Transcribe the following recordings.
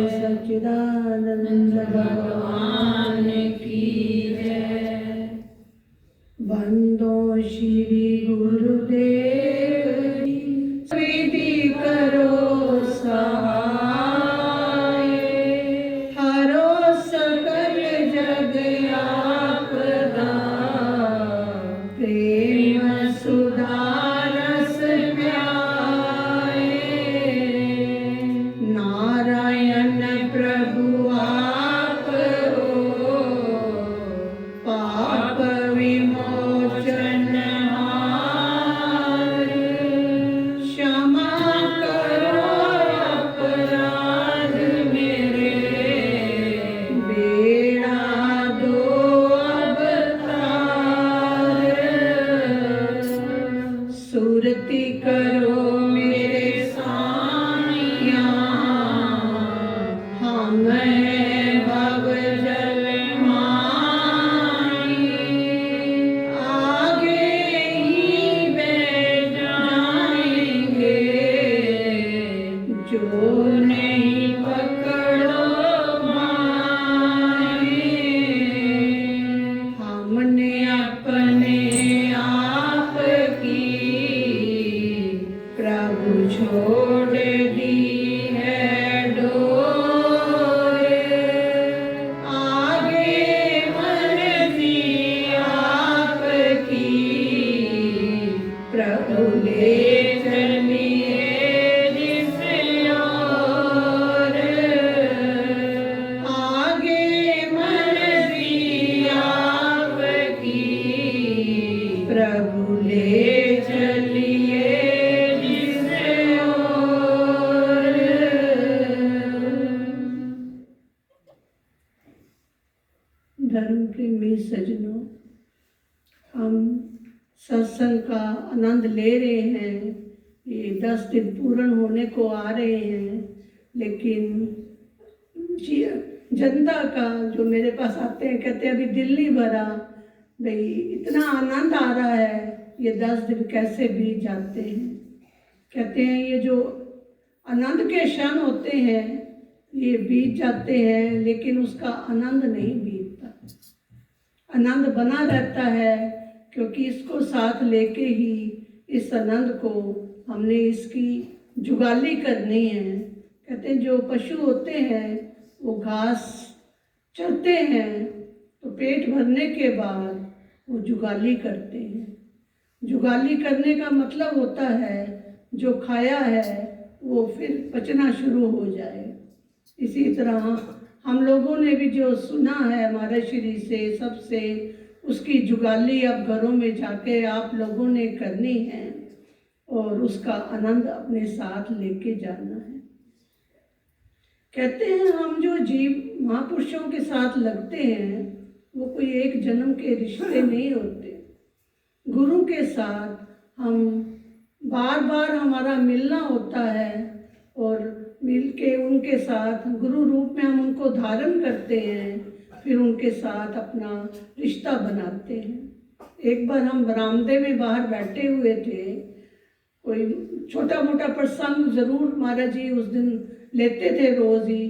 सच्चिदानंद भगवान की जय। बंदो श्री गुरुदेव विधि करो सहाय, हरो सकल जग आपदा, प्रेम सुधा रस प्यारे। नारायण प्रभु आप हो, पाप विमोचन हार, क्षमा करो अपराध मेरे, बेड़ा दो अवतार। सुरति करो मेरे सानिया, हमें भव जल माही, आगे ही बैठ जाएंगे, जो नहीं पकड़ो माही। हमने अपने आप की प्रभु छोड़ दी है डोर, आगे मर्जी आपकी, प्रभु ले चलिए जिस ओर। आगे मर्जी आपकी, प्रभु ले चलिए जिस ओर। धर्म प्रेमी सज्जनों, हम सत्संग का आनंद ले रहे हैं। ये 10 दिन पूर्ण होने को आ रहे हैं, लेकिन जनता का जो मेरे पास आते हैं कहते हैं अभी दिल नहीं भरा। भाई इतना आनंद आ रहा है, ये 10 दिन कैसे बीत जाते हैं। कहते हैं ये जो आनंद के क्षण होते हैं ये बीत जाते हैं, लेकिन उसका आनंद नहीं बीतता। आनंद बना रहता है, क्योंकि इसको साथ लेके ही इस आनंद को हमने इसकी जुगाली करनी है। कहते हैं जो पशु होते हैं वो घास चरते हैं तो पेट भरने के बाद वो जुगाली करते हैं। जुगाली करने का मतलब होता है जो खाया है वो फिर पचना शुरू हो जाए। इसी तरह हम लोगों ने भी जो सुना है हमारे श्री से सबसे, उसकी जुगाली अब घरों में जाके आप लोगों ने करनी है और उसका आनंद अपने साथ लेके जाना है। कहते हैं हम जो जीव महापुरुषों के साथ लगते हैं वो कोई एक जन्म के रिश्ते नहीं होते। गुरु के साथ हम बार बार हमारा मिलना होता है और मिल के उनके साथ गुरु रूप में हम उनको धारण करते हैं, फिर उनके साथ अपना रिश्ता बनाते हैं। एक बार हम बरामदे में बाहर बैठे हुए थे, कोई छोटा मोटा प्रसंग ज़रूर महाराज जी उस दिन लेते थे, रोज़ ही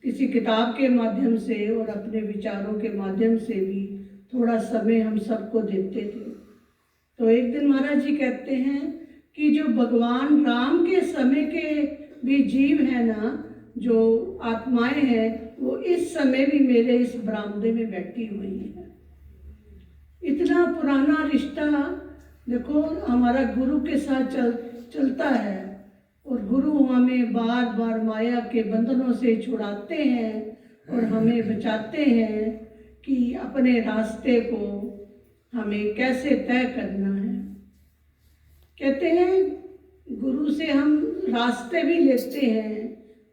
किसी किताब के माध्यम से और अपने विचारों के माध्यम से भी थोड़ा समय हम सबको देते थे। तो एक दिन महाराज जी कहते हैं कि जो भगवान राम के समय के भी जीव है ना, जो आत्माएं हैं, वो इस समय भी मेरे इस बरामदे में बैठी हुई हैं। इतना पुराना रिश्ता देखो हमारा गुरु के साथ चलता है और गुरु हमें बार बार माया के बंधनों से छुड़ाते हैं और हमें बचाते हैं कि अपने रास्ते को हमें कैसे तय करना है। कहते हैं गुरु से हम रास्ते भी लेते हैं,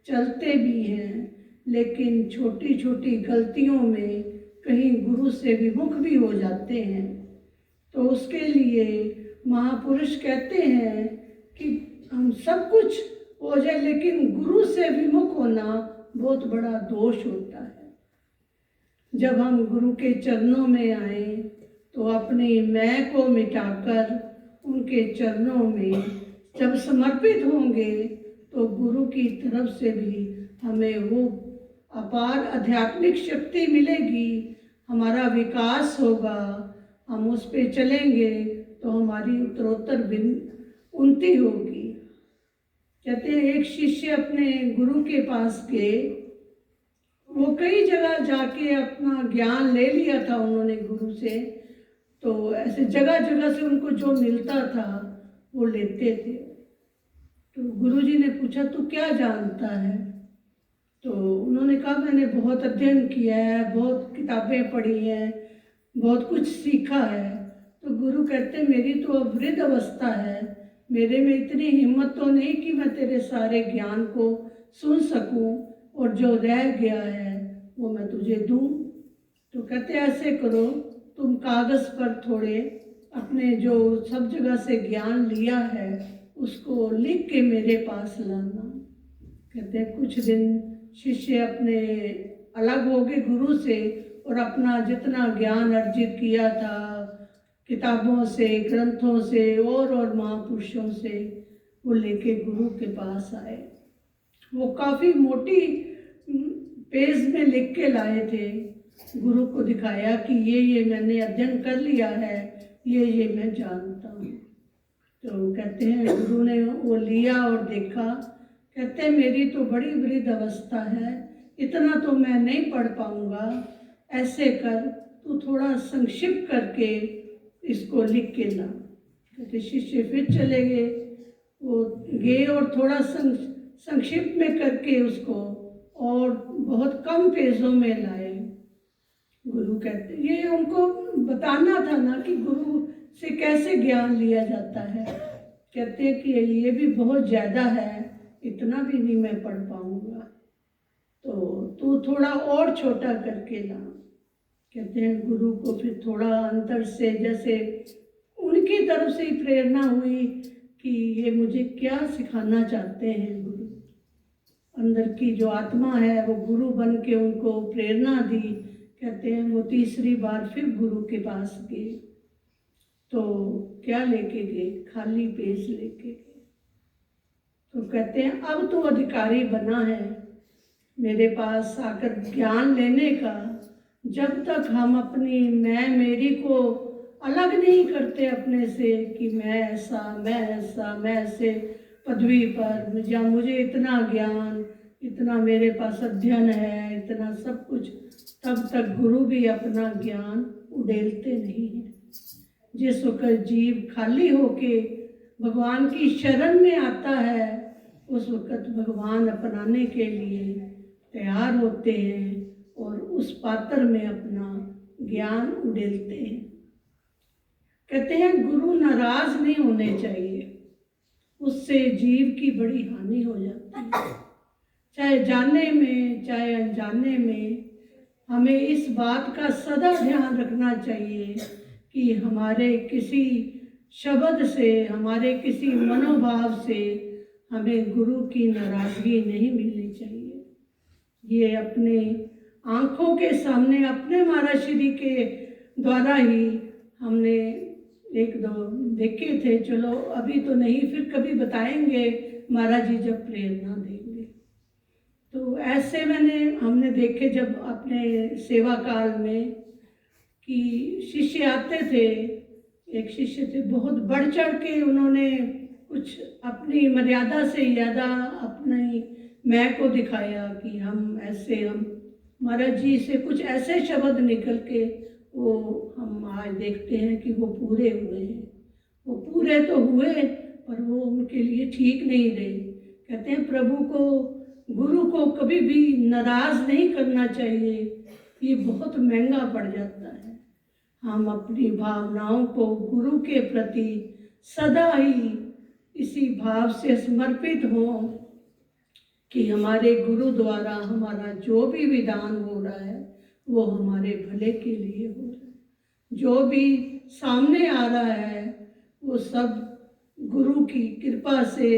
चलते भी हैं, लेकिन छोटी छोटी गलतियों में कहीं गुरु से विमुख भी हो जाते हैं। तो उसके लिए महापुरुष कहते हैं कि हम सब कुछ हो जाए लेकिन गुरु से विमुख होना बहुत बड़ा दोष होता है। जब हम गुरु के चरणों में आए तो अपनी मैं को मिटाकर उनके चरणों में जब समर्पित होंगे तो गुरु की तरफ से भी हमें वो अपार आध्यात्मिक शक्ति मिलेगी, हमारा विकास होगा, हम उस पे चलेंगे तो हमारी उत्तरोत्तर उन्नति होगी। कहते हैं एक शिष्य अपने गुरु के पास गए, वो कई जगह जाके अपना ज्ञान ले लिया था उन्होंने गुरु से, तो ऐसे जगह जगह से उनको जो मिलता था वो लेते थे। तो गुरुजी ने पूछा तू क्या जानता है? तो उन्होंने कहा मैंने बहुत अध्ययन किया है, बहुत किताबें पढ़ी हैं, बहुत कुछ सीखा है। तो गुरु कहते मेरी तो अब वृद्ध अवस्था है, मेरे में इतनी हिम्मत तो नहीं कि मैं तेरे सारे ज्ञान को सुन सकूं और जो रह गया है वो मैं तुझे दूं। तो कहते ऐसे करो, तुम कागज़ पर थोड़े अपने जो सब जगह से ज्ञान लिया है उसको लिख के मेरे पास लाना। कहते हैं कुछ दिन शिष्य अपने अलग हो गए गुरु से और अपना जितना ज्ञान अर्जित किया था किताबों से, ग्रंथों से और महापुरुषों से, वो लेके गुरु के पास आए। वो काफ़ी मोटी पेज में लिख के लाए थे, गुरु को दिखाया कि ये मैंने अध्ययन कर लिया है, ये मैं जानता हूँ। तो कहते हैं गुरु ने वो लिया और देखा, कहते हैं मेरी तो बड़ी वृद्ध अवस्था है, इतना तो मैं नहीं पढ़ पाऊँगा, ऐसे कर तू थोड़ा संक्षिप्त करके इसको लिख के ला। कहते शिष्य फिर चले गए, वो गए और थोड़ा संक्षिप्त में करके उसको और बहुत कम पेजों में लाए। गुरु कहते ये उनको बताना था ना कि गुरु से कैसे ज्ञान लिया जाता है। कहते हैं कि ये भी बहुत ज़्यादा है, इतना भी नहीं मैं पढ़ पाऊँगा, तो तू थोड़ा और छोटा करके ला। कहते हैं गुरु को फिर थोड़ा अंतर से जैसे उनकी तरफ से ही प्रेरणा हुई कि ये मुझे क्या सिखाना चाहते हैं गुरु। अंदर की जो आत्मा है वो गुरु बन के उनको प्रेरणा दी। कहते हैं वो तीसरी बार फिर गुरु के पास गए, तो क्या लेके गए? खाली पेज लेके गए। तो कहते हैं अब तो अधिकारी बना है मेरे पास आकर ज्ञान लेने का। जब तक हम अपनी मैं मेरी को अलग नहीं करते अपने से कि मैं ऐसे पदवी पर या मुझे इतना ज्ञान, इतना मेरे पास अध्ययन है, इतना सब कुछ, तब तक गुरु भी अपना ज्ञान उड़ेलते नहीं हैं। जिस वक्त जीव खाली होके भगवान की शरण में आता है उस वक्त भगवान अपनाने के लिए तैयार होते हैं और उस पात्र में अपना ज्ञान उड़ेलते हैं। कहते हैं गुरु नाराज नहीं होने चाहिए, उससे जीव की बड़ी हानि हो जाती है। चाहे जानने में चाहे अनजाने में हमें इस बात का सदा ध्यान रखना चाहिए कि हमारे किसी शब्द से, हमारे किसी मनोभाव से हमें गुरु की नाराजगी नहीं मिलनी चाहिए। ये अपने आँखों के सामने अपने महाराज श्री के द्वारा ही हमने एक दो देखे थे। चलो अभी तो नहीं, फिर कभी बताएंगे महाराज जी जब प्रेरणा देंगे। तो ऐसे हमने देखे जब अपने सेवा काल में कि शिष्य आते थे। एक शिष्य थे बहुत बढ़ चढ़ के उन्होंने कुछ अपनी मर्यादा से ज़्यादा अपनी मैं को दिखाया कि हम महाराज जी से कुछ ऐसे शब्द निकल के वो हम आज देखते हैं कि वो पूरे हुए हैं। वो पूरे तो हुए पर वो उनके लिए ठीक नहीं रहे। कहते हैं प्रभु को, गुरु को कभी भी नाराज नहीं करना चाहिए, ये बहुत महंगा पड़ जाता है। हम अपनी भावनाओं को गुरु के प्रति सदा ही इसी भाव से समर्पित हों कि हमारे गुरु द्वारा हमारा जो भी विधान हो रहा है वो हमारे भले के लिए हो रहा है। जो भी सामने आ रहा है वो सब गुरु की कृपा से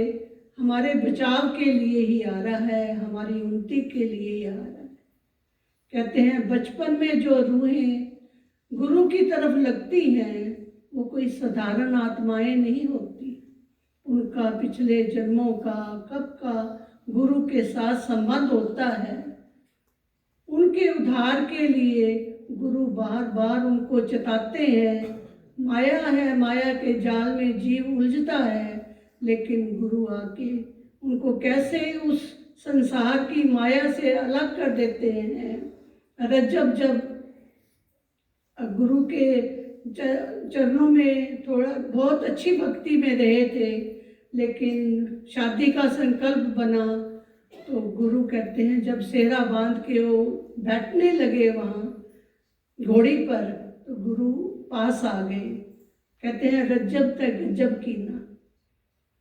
हमारे बचाव के लिए ही आ रहा है, हमारी उन्नति के लिए ही आ रहा है। कहते हैं बचपन में जो रूहें गुरु की तरफ लगती हैं वो कोई साधारण आत्माएं नहीं होती, का पिछले जन्मों का कब का गुरु के साथ संबंध होता है। उनके उद्धार के लिए गुरु बार बार उनको चेताते हैं। माया है, माया के जाल में जीव उलझता है, लेकिन गुरु आके उनको कैसे उस संसार की माया से अलग कर देते हैं। रज्जब जब गुरु के चरणों में थोड़ा बहुत अच्छी भक्ति में रहे थे, लेकिन शादी का संकल्प बना तो गुरु कहते हैं जब सेहरा बांध के वो बैठने लगे वहाँ घोड़ी पर, तो गुरु पास आ गए। कहते हैं रज्जब तक गजब की ना,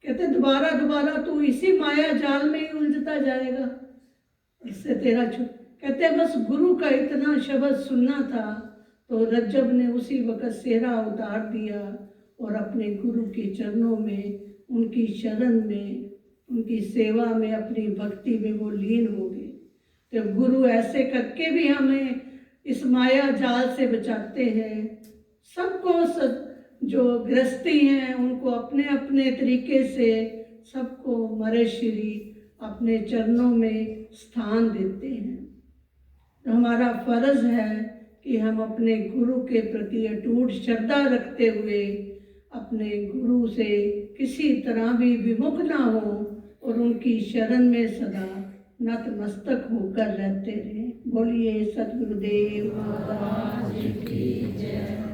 कहते दोबारा दोबारा तू इसी माया जाल में ही उलझता जाएगा, इससे तेरा छूट। कहते बस गुरु का इतना शब्द सुनना था, तो रज्जब ने उसी वक़्त सेहरा उतार दिया और अपने गुरु के चरणों में, उनकी शरण में, उनकी सेवा में, अपनी भक्ति में वो लीन हो गए। तो गुरु ऐसे करके भी हमें इस माया जाल से बचाते हैं। सबको जो गृहस्थी हैं उनको अपने अपने तरीके से सबको मरे श्री अपने चरणों में स्थान देते हैं। तो हमारा फर्ज है कि हम अपने गुरु के प्रति अटूट श्रद्धा रखते हुए अपने गुरु से किसी तरह भी विमुख ना हो और उनकी शरण में सदा नतमस्तक होकर रहते रहें। बोलिए सतगुरुदेव महाराज की जय।